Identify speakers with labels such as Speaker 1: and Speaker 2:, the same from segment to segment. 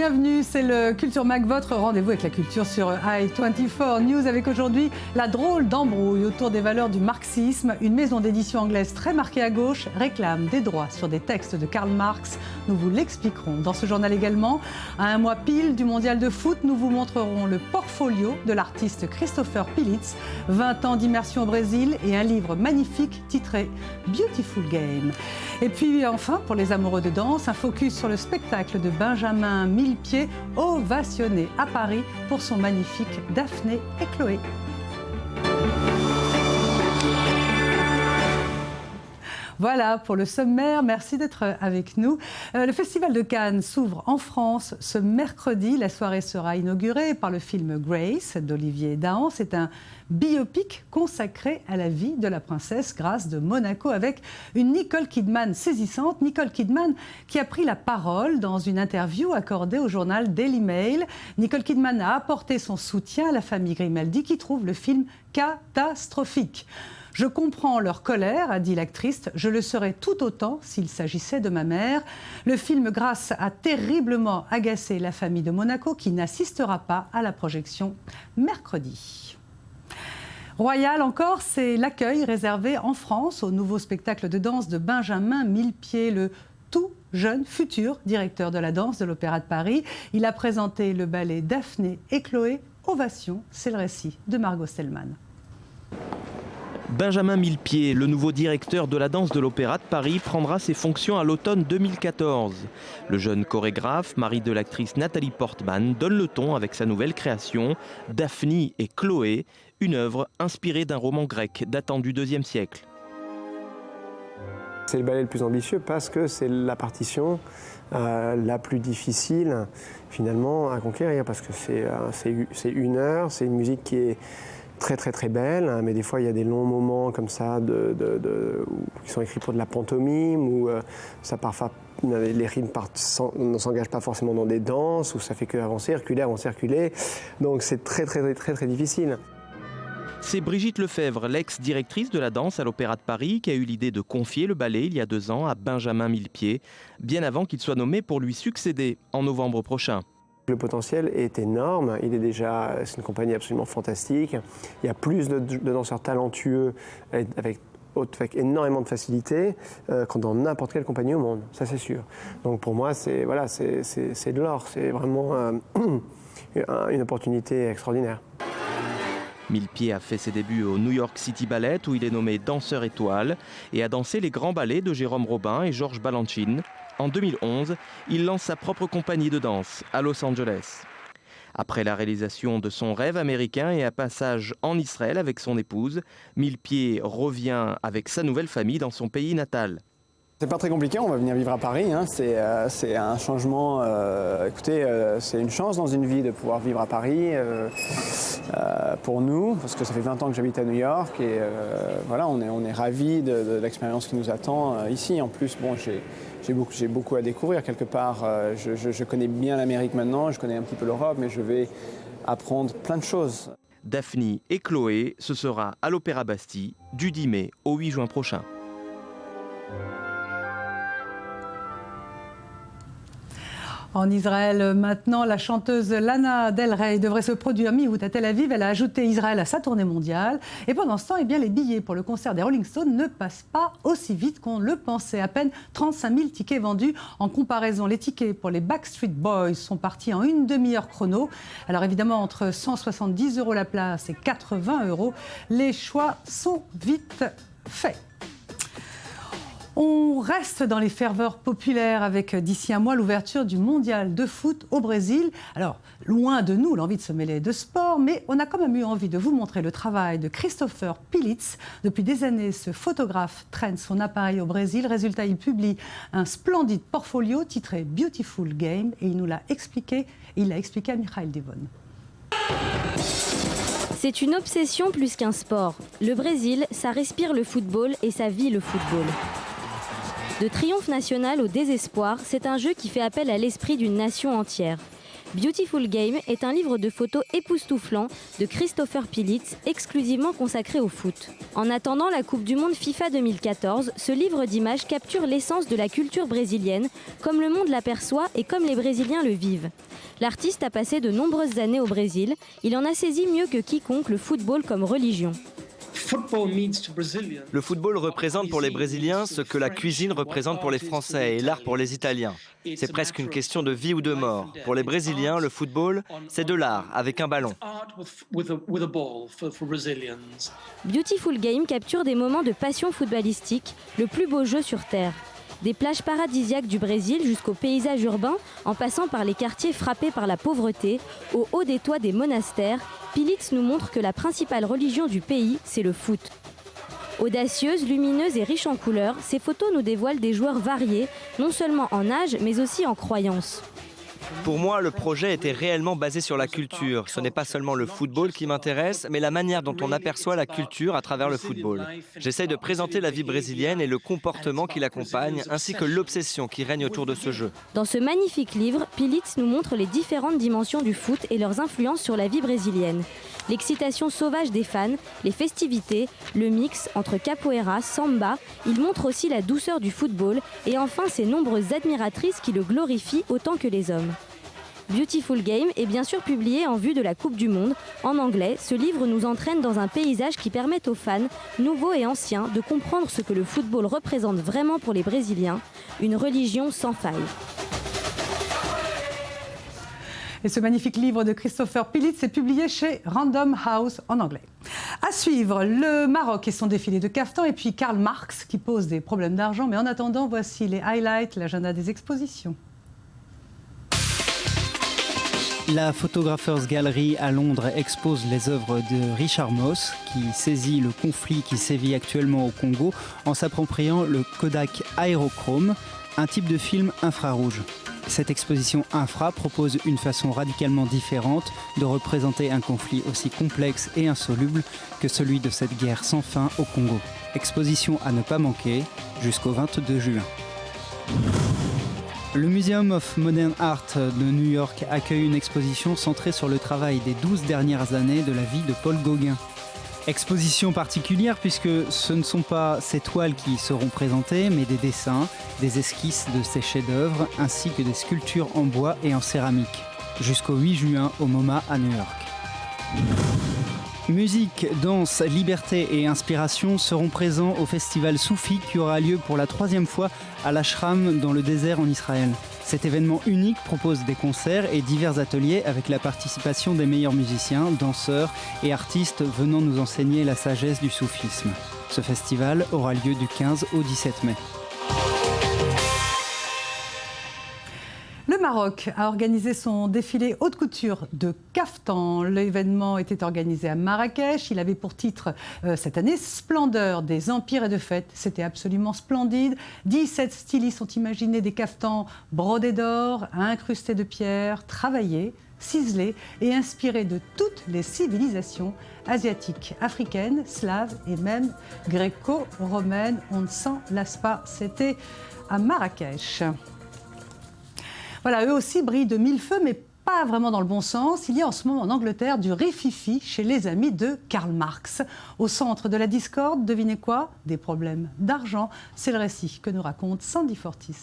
Speaker 1: Bienvenue, c'est le Culture Mag, votre rendez-vous avec la culture sur i24 News, avec aujourd'hui la drôle d'embrouille autour des valeurs du marxisme. Une maison d'édition anglaise très marquée à gauche réclame des droits sur des textes de Karl Marx. Nous vous l'expliquerons dans ce journal également. À un mois pile du mondial de foot, nous vous montrerons le portfolio de l'artiste Christopher Pilitz, 20 ans d'immersion au Brésil et un livre magnifique titré Beautiful Game. Et puis enfin, pour les amoureux de danse, un focus sur le spectacle de Benjamin Millepied, ovationné à Paris pour son magnifique Daphné et Chloé. Voilà pour le sommaire, merci d'être avec nous. Le Festival de Cannes s'ouvre en France ce mercredi. La soirée sera inaugurée par le film Grace d'Olivier Dahan. C'est un biopic consacré à la vie de la princesse Grace de Monaco avec une Nicole Kidman saisissante. Nicole Kidman qui a pris la parole dans une interview accordée au journal Daily Mail. Nicole Kidman a apporté son soutien à la famille Grimaldi qui trouve le film catastrophique. Je comprends leur colère, a dit l'actrice, je le serais tout autant s'il s'agissait de ma mère. Le film Grace a terriblement agacé la famille de Monaco qui n'assistera pas à la projection mercredi. Royal encore, c'est l'accueil réservé en France au nouveau spectacle de danse de Benjamin Millepied, le tout jeune futur directeur de la danse de l'Opéra de Paris. Il a présenté le ballet Daphné et Chloé. Ovation, c'est le récit de Margot Stellman.
Speaker 2: Benjamin Millepied, le nouveau directeur de la danse de l'Opéra de Paris, prendra ses fonctions à l'automne 2014. Le jeune chorégraphe, mari de l'actrice Nathalie Portman, donne le ton avec sa nouvelle création, Daphné et Chloé, une œuvre inspirée d'un roman grec datant du IIe siècle.
Speaker 3: C'est le ballet le plus ambitieux parce que c'est la partition la plus difficile finalement à conquérir, parce que c'est une heure, c'est une musique qui est très belle, mais des fois il y a des longs moments comme ça qui sont écrits pour de la pantomime, où ça parfois les rythmes ne s'engagent pas forcément dans des danses, où ça fait que avancer, reculer, donc c'est très difficile.
Speaker 2: C'est Brigitte Lefebvre, l'ex-directrice de la danse à l'Opéra de Paris, qui a eu l'idée de confier le ballet il y a 2 ans à Benjamin Millepied, bien avant qu'il soit nommé pour lui succéder en novembre prochain.
Speaker 3: Le potentiel est énorme, c'est une compagnie absolument fantastique. Il y a plus de danseurs talentueux avec énormément de facilité que dans n'importe quelle compagnie au monde, ça c'est sûr. Donc pour moi, c'est de l'or, c'est vraiment une opportunité extraordinaire.
Speaker 2: Millepied a fait ses débuts au New York City Ballet, où il est nommé danseur étoile, et a dansé les grands ballets de Jérôme Robin et Georges Balanchine. En 2011, il lance sa propre compagnie de danse à Los Angeles. Après la réalisation de son rêve américain et un passage en Israël avec son épouse, Millepied revient avec sa nouvelle famille dans son pays natal.
Speaker 4: C'est pas très compliqué, on va venir vivre à Paris, hein. C'est un changement, c'est une chance dans une vie de pouvoir vivre à Paris pour nous, parce que ça fait 20 ans que j'habite à New York et voilà, on est ravis de l'expérience qui nous attend ici. En plus, bon, j'ai beaucoup à découvrir quelque part, je connais bien l'Amérique maintenant, je connais un petit peu l'Europe, mais je vais apprendre plein de choses.
Speaker 2: Daphné et Chloé, ce sera à l'Opéra Bastille du 10 mai au 8 juin prochain.
Speaker 1: En Israël, maintenant, la chanteuse Lana Del Rey devrait se produire mi-août à Tel Aviv. Elle a ajouté Israël à sa tournée mondiale. Et pendant ce temps, les billets pour le concert des Rolling Stones ne passent pas aussi vite qu'on le pensait. À peine 35 000 tickets vendus. En comparaison, les tickets pour les Backstreet Boys sont partis en une demi-heure chrono. Alors évidemment, entre 170 € la place et 80 €, les choix sont vite faits. On reste dans les ferveurs populaires avec d'ici un mois l'ouverture du mondial de foot au Brésil. Alors, loin de nous l'envie de se mêler de sport, mais on a quand même eu envie de vous montrer le travail de Christopher Pilitz. Depuis des années, ce photographe traîne son appareil au Brésil. Résultat, il publie un splendide portfolio titré Beautiful Game et il l'a expliqué à Michael Devon.
Speaker 5: C'est une obsession plus qu'un sport. Le Brésil, ça respire le football et ça vit le football. De triomphe national au désespoir, c'est un jeu qui fait appel à l'esprit d'une nation entière. Beautiful Game est un livre de photos époustouflant de Christopher Pilitz, exclusivement consacré au foot. En attendant la Coupe du Monde FIFA 2014, ce livre d'images capture l'essence de la culture brésilienne, comme le monde l'aperçoit et comme les Brésiliens le vivent. L'artiste a passé de nombreuses années au Brésil, il en a saisi mieux que quiconque le football comme religion.
Speaker 6: Le football représente pour les Brésiliens ce que la cuisine représente pour les Français et l'art pour les Italiens. C'est presque une question de vie ou de mort. Pour les Brésiliens, le football, c'est de l'art avec un ballon.
Speaker 5: Beautiful Game capture des moments de passion footballistique, le plus beau jeu sur Terre. Des plages paradisiaques du Brésil jusqu'aux paysages urbains, en passant par les quartiers frappés par la pauvreté, au haut des toits des monastères, Pilitz nous montre que la principale religion du pays, c'est le foot. Audacieuses, lumineuses et riches en couleurs, ces photos nous dévoilent des joueurs variés, non seulement en âge, mais aussi en croyances.
Speaker 6: Pour moi, le projet était réellement basé sur la culture. Ce n'est pas seulement le football qui m'intéresse, mais la manière dont on aperçoit la culture à travers le football. J'essaye de présenter la vie brésilienne et le comportement qui l'accompagne, ainsi que l'obsession qui règne autour de ce jeu.
Speaker 5: Dans ce magnifique livre, Pilitz nous montre les différentes dimensions du foot et leurs influences sur la vie brésilienne. L'excitation sauvage des fans, les festivités, le mix entre capoeira, samba, il montre aussi la douceur du football et enfin ses nombreuses admiratrices qui le glorifient autant que les hommes. Beautiful Game est bien sûr publié en vue de la Coupe du Monde. En anglais, ce livre nous entraîne dans un paysage qui permet aux fans, nouveaux et anciens, de comprendre ce que le football représente vraiment pour les Brésiliens, une religion sans faille.
Speaker 1: Et ce magnifique livre de Christopher Pilitz est publié chez Random House en anglais. À suivre, le Maroc et son défilé de caftan, et puis Karl Marx qui pose des problèmes d'argent. Mais en attendant, voici les highlights, l'agenda des expositions.
Speaker 7: La Photographers Gallery à Londres expose les œuvres de Richard Moss, qui saisit le conflit qui sévit actuellement au Congo en s'appropriant le Kodak Aérochrome, un type de film infrarouge. Cette exposition infra propose une façon radicalement différente de représenter un conflit aussi complexe et insoluble que celui de cette guerre sans fin au Congo. Exposition à ne pas manquer jusqu'au 22 juin. Le Museum of Modern Art de New York accueille une exposition centrée sur le travail des 12 dernières années de la vie de Paul Gauguin. Exposition particulière puisque ce ne sont pas ces toiles qui y seront présentées, mais des dessins, des esquisses de ses chefs-d'œuvre, ainsi que des sculptures en bois et en céramique. Jusqu'au 8 juin au MoMA à New York. Musique, danse, liberté et inspiration seront présents au festival Soufi qui aura lieu pour la 3e fois à l'Ashram dans le désert en Israël. Cet événement unique propose des concerts et divers ateliers avec la participation des meilleurs musiciens, danseurs et artistes venant nous enseigner la sagesse du soufisme. Ce festival aura lieu du 15 au 17 mai.
Speaker 1: Le Maroc a organisé son défilé haute couture de caftan. L'événement était organisé à Marrakech. Il avait pour titre cette année « Splendeur des empires et de fêtes ». C'était absolument splendide. 17 stylistes ont imaginé des caftans brodés d'or, incrustés de pierres, travaillés, ciselés et inspirés de toutes les civilisations asiatiques, africaines, slaves et même gréco-romaines. On ne s'en lasse pas. C'était à Marrakech. Voilà, eux aussi brillent de mille feux, mais pas vraiment dans le bon sens. Il y a en ce moment en Angleterre du rififi chez les amis de Karl Marx. Au centre de la discorde, devinez quoi? Des problèmes d'argent. C'est le récit que nous raconte Sandy Fortis.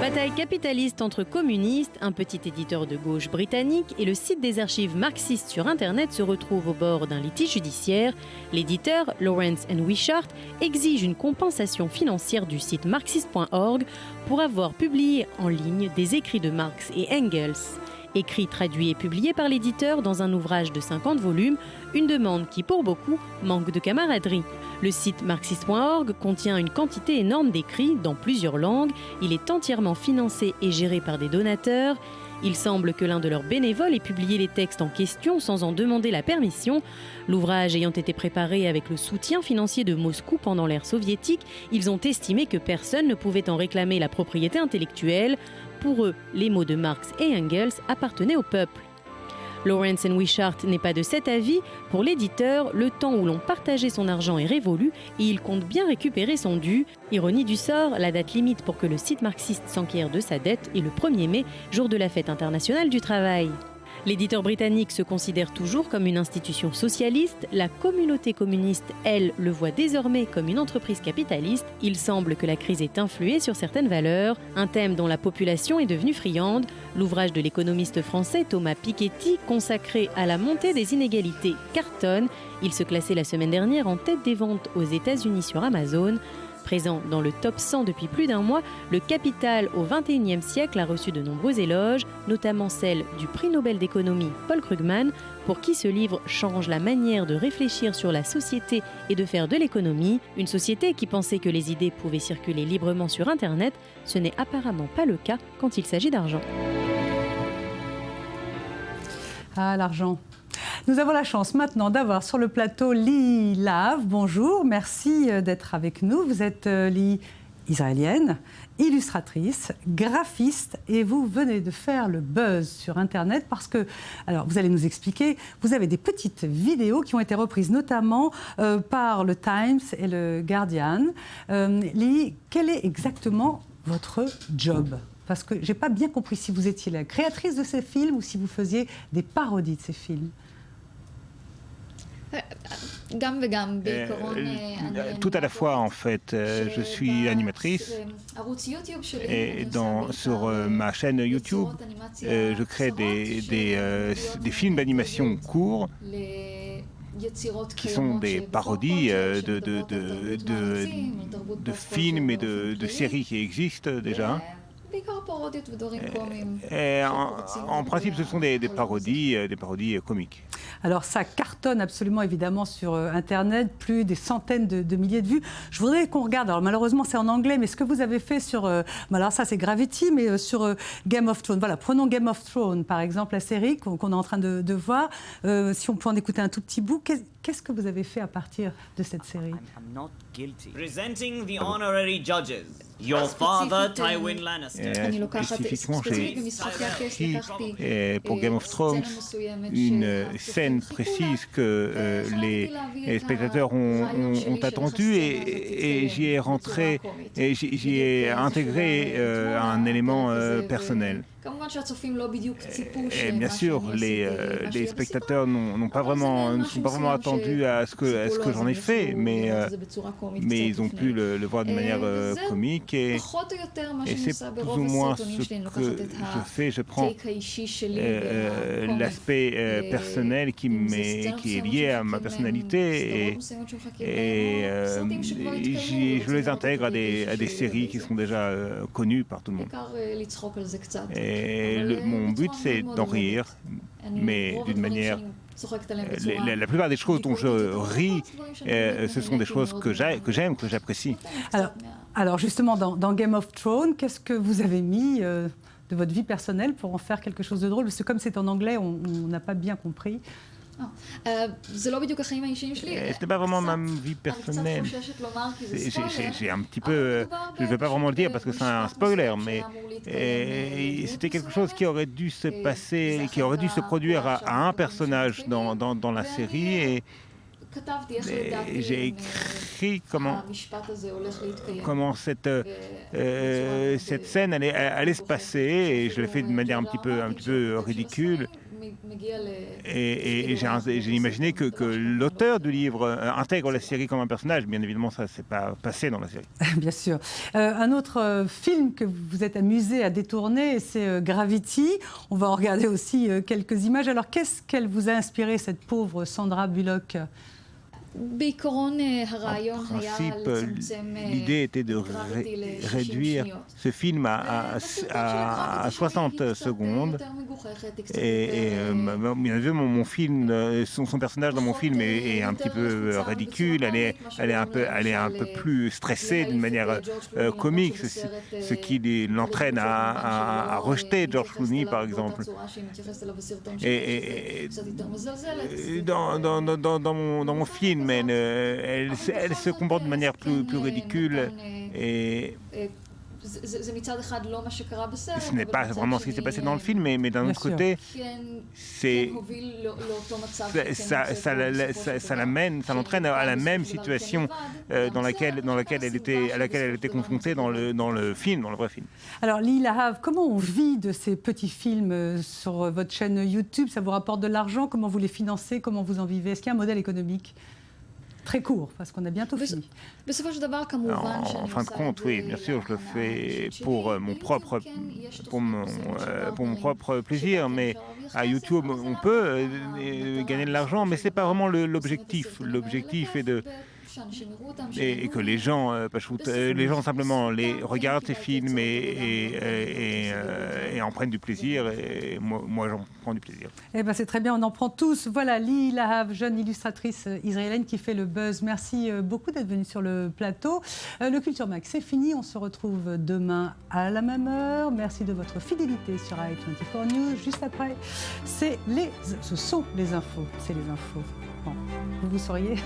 Speaker 8: Bataille capitaliste entre communistes, un petit éditeur de gauche britannique et le site des archives marxistes sur Internet se retrouvent au bord d'un litige judiciaire. L'éditeur, Lawrence & Wishart, exige une compensation financière du site marxiste.org pour avoir publié en ligne des écrits de Marx et Engels. Écrits, traduits et publiés par l'éditeur dans un ouvrage de 50 volumes, une demande qui, pour beaucoup, manque de camaraderie. Le site marxiste.org contient une quantité énorme d'écrits dans plusieurs langues. Il est entièrement financé et géré par des donateurs. Il semble que l'un de leurs bénévoles ait publié les textes en question sans en demander la permission. L'ouvrage ayant été préparé avec le soutien financier de Moscou pendant l'ère soviétique, ils ont estimé que personne ne pouvait en réclamer la propriété intellectuelle. Pour eux, les mots de Marx et Engels appartenaient au peuple. Lawrence Wishart n'est pas de cet avis. Pour l'éditeur, le temps où l'on partageait son argent est révolu et il compte bien récupérer son dû. Ironie du sort, la date limite pour que le site marxiste s'enquiert de sa dette est le 1er mai, jour de la fête internationale du travail. L'éditeur britannique se considère toujours comme une institution socialiste. La communauté communiste, elle, le voit désormais comme une entreprise capitaliste. Il semble que la crise ait influé sur certaines valeurs, un thème dont la population est devenue friande. L'ouvrage de l'économiste français Thomas Piketty, consacré à la montée des inégalités, cartonne. Il se classait la semaine dernière en tête des ventes aux États-Unis sur Amazon. Présent dans le top 100 depuis plus d'un mois, le Capital au XXIe siècle a reçu de nombreux éloges, notamment celle du prix Nobel d'économie Paul Krugman, pour qui ce livre change la manière de réfléchir sur la société et de faire de l'économie. Une société qui pensait que les idées pouvaient circuler librement sur Internet, ce n'est apparemment pas le cas quand il s'agit d'argent.
Speaker 1: Ah, l'argent. Nous avons la chance maintenant d'avoir sur le plateau Lee Lav. Bonjour, merci d'être avec nous. Vous êtes Lee, israélienne, illustratrice, graphiste et vous venez de faire le buzz sur Internet parce que, alors vous allez nous expliquer, vous avez des petites vidéos qui ont été reprises notamment par le Times et le Guardian. Lee, quel est exactement votre job ? Parce que je n'ai pas bien compris si vous étiez la créatrice de ces films ou si vous faisiez des parodies de ces films.
Speaker 9: Tout à la fois, en fait. Je suis animatrice et sur ma chaîne YouTube, je crée des films d'animation courts qui sont des parodies de films et de séries qui existent déjà. En principe, ce sont des parodies comiques. Alors
Speaker 1: ça cartonne absolument évidemment sur Internet, plus des centaines de milliers de vues. Je voudrais qu'on regarde, alors malheureusement c'est en anglais, mais ce que vous avez fait sur, alors ça c'est Gravity, mais sur Game of Thrones. Voilà, prenons Game of Thrones par exemple, la série qu'on est en train de voir. Si on peut en écouter un tout petit bout, qu'est-ce que vous avez fait à partir de cette série?
Speaker 10: Presenting the honorary judges. Your father, Tywin Lannister.
Speaker 9: Spécifiquement, j'ai pris pour Game of Thrones une scène précise que les spectateurs ont attendue et j'y ai rentré, et j'y ai intégré un élément personnel. Et bien sûr, les spectateurs ne sont pas vraiment attendus à ce que j'en ai fait, mais ils ont pu le voir de manière comique et c'est plus ou moins ce que je fais. Je prends l'aspect personnel qui est lié à ma personnalité et je les intègre à des séries qui sont déjà connues par tout le monde. Et mon but, c'est d'en rire, mais d'une manière... La plupart des choses dont je ris, ce sont des choses que j'aime, que j'apprécie.
Speaker 1: Alors justement, dans Game of Thrones, qu'est-ce que vous avez mis de votre vie personnelle pour en faire quelque chose de drôle? Parce que comme c'est en anglais, on n'a pas bien compris.
Speaker 9: C'était pas vraiment ma vie personnelle. J'ai un petit peu, je ne vais pas vraiment le dire parce que c'est un spoiler, mais c'était quelque chose qui aurait dû se passer, qui aurait dû se produire à un personnage dans la série et j'ai écrit comment cette scène allait se passer et je l'ai fait d'une manière un petit peu ridicule. Et j'ai imaginé que l'auteur du livre intègre la série comme un personnage. Bien évidemment, ça ne s'est pas passé dans la série.
Speaker 1: Bien sûr. Un autre film que vous êtes amusé à détourner, c'est Gravity. On va en regarder aussi quelques images. Alors, qu'est-ce qu'elle vous a inspiré, cette pauvre Sandra Bullock ?
Speaker 9: En principe, l'idée était de réduire ce film à 60 secondes. Et bien sûr, mon film, son personnage dans mon film est un petit peu ridicule. Elle est un peu plus stressée d'une manière comique, ce qui l'entraîne à rejeter George Clooney, par exemple. Et dans mon film, elle se comporte de manière plus ridicule et Ce n'est pas vraiment ce qui s'est passé dans le film, mais d'un autre côté, ça l'entraîne à la même situation à laquelle elle était confrontée dans le vrai film.
Speaker 1: Alors Lee Lahav, comment on vit de ces petits films sur votre chaîne YouTube? Ça vous rapporte de l'argent? Comment vous les financez? Comment vous en vivez? Est-ce qu'il y a un modèle économique? Très court, parce qu'on a bientôt fini.
Speaker 9: En fin de compte, oui, bien sûr, je le fais pour mon propre plaisir, mais à YouTube, on peut gagner de l'argent, mais ce n'est pas vraiment l'objectif. L'objectif est et que les gens simplement regardent ces films et en prennent du plaisir. Et moi, j'en prends du plaisir.
Speaker 1: Eh ben, c'est très bien, on en prend tous. Voilà, Lee Lahav, jeune illustratrice israélienne qui fait le buzz. Merci beaucoup d'être venue sur le plateau. Le Culture Mag, c'est fini. On se retrouve demain à la même heure. Merci de votre fidélité sur i24 News. Juste après, ce sont les infos. C'est les infos. Bon, vous sauriez.